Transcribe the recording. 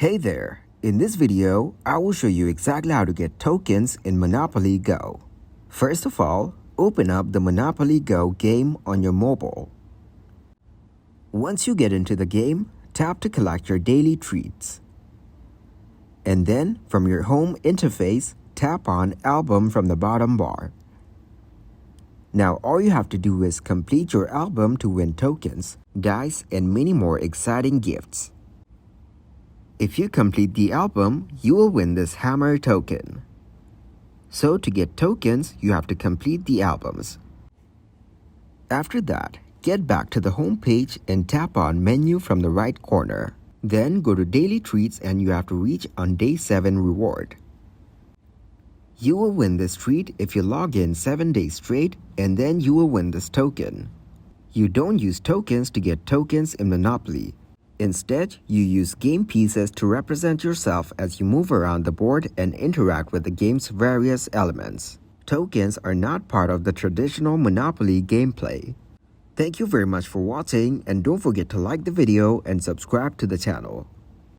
Hey there! In this video, I will show you exactly how to get tokens in Monopoly Go. First of all, open up the Monopoly Go game on your mobile. Once you get into the game, tap to collect your daily treats. And then, from your home interface, tap on Album from the bottom bar. Now all you have to do is complete your album to win tokens, dice, and many more exciting gifts. If you complete the album, you will win this hammer token. So to get tokens, you have to complete the albums. After that, get back to the home page and tap on Menu from the right corner. Then go to Daily Treats and you have to reach on Day 7 reward. You will win this treat if you log in 7 days straight, and then you will win this token. You don't use tokens to get tokens in Monopoly. Instead, you use game pieces to represent yourself as you move around the board and interact with the game's various elements. Tokens are not part of the traditional Monopoly gameplay. Thank you very much for watching, and don't forget to like the video and subscribe to the channel.